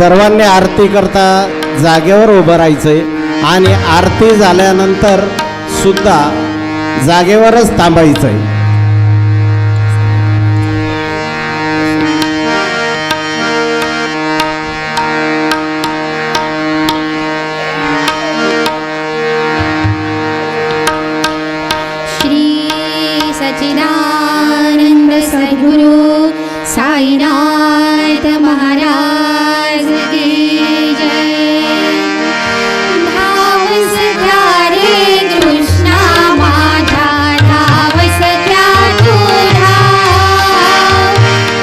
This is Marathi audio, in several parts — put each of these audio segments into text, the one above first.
सर्वांनी आरती करता जागेवर उभं राहायचंय आणि आरती झाल्यानंतर सुद्धा जागेवरच थांबायचंय. सच्चिदानंद सद्गुरु साईनाथ महाराज की जय. धाव सख्या रे कृष्णा माझा धाव सख्या तू धाव.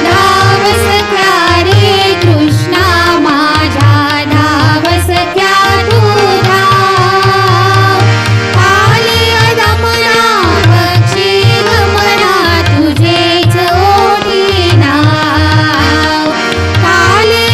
धाव सख्या रे कृष्णा माझा धाव सख्या तू धाव. आली अदमना पक्षी गमना तुझेच ओढी नाव. आली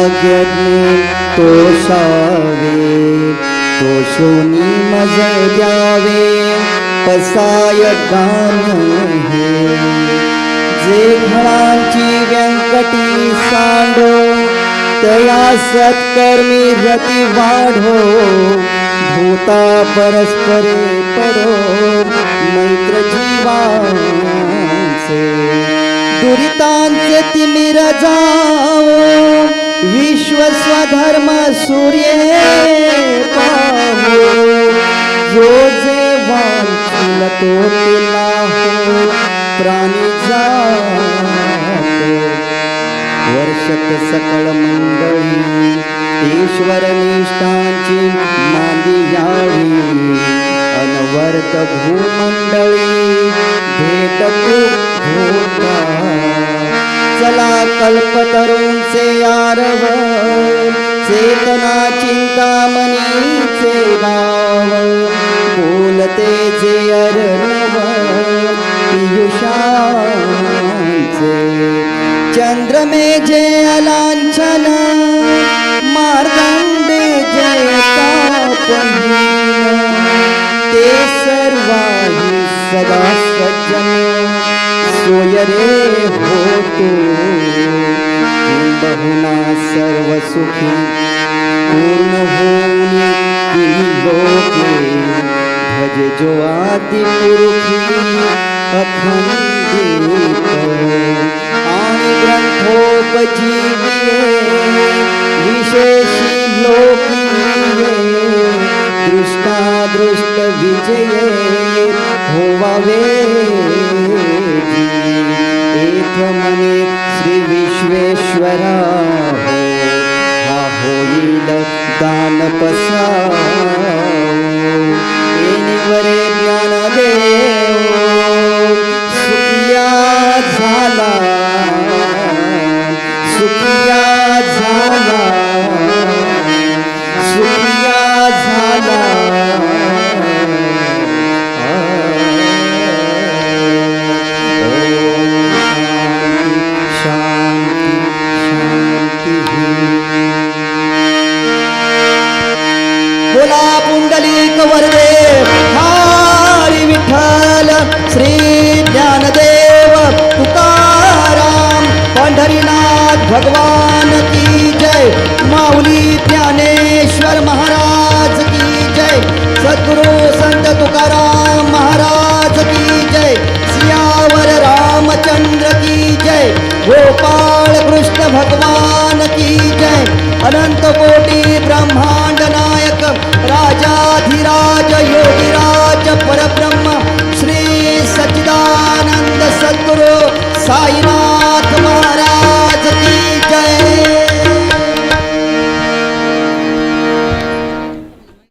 भाग्यज्ञ तोषावे तोषोनी मज द्यावे पसाय गान हे जे घरांची व्यंकटी सांडो तया सत्कर्मी रती वाढो भूता परस्परे पडो मैत्र जीवांचे दुरितांचे तिमिर जाओ विश्व स्वधर्म सूर्ये पाहो जो जे वांछिल तो तिला हो प्राणी जातो वर्षत सकळ मंडळी ईश्वर निष्ठांची मांदी यावी अनवर्त भूमंडळी भेट तू भूता चला कल्पतरूंचे आरव चेतना चिंतामणीचे गाव बोलते जे अर्णव पियुषांचे चंद्रमे जे अलांछन मार्दंड जे तापहीन ते सर्वाही सदा सज्जन सोय रे होतो बहुना सर्व सुखी पूर्ण होऊन तिन्ही लोके भज जो आदि पुरुषी अखंडित आणि ग्रंथोपजीविये विशेषी लोकीये दृष्टादृष्ट विजये होवावे एथ मने श्री विश्वेश्वरा हो हा होईल दान पसाओ येणेवरे ज्ञानदेव सुखिया झाला सुखिया झाला सुखिया झाला शांती शांती बोला पुंडलिक वरदे हरी विठ्ठल श्री ज्ञानदेव तुकाराम पंढरीनाथ भगवान की जय माऊली ज्ञानेश्वर महाराज की जय सद्गुरु संत तुकाराम महाराज की जय सियावर रामचंद्र की जय गोपाल कृष्ण भगवान की जय अनंत कोटि ब्रह्मांड नायक राजाधिराज योगिराज परब्रह्म श्री सच्चिदानंद सद्गुरु साईनाथ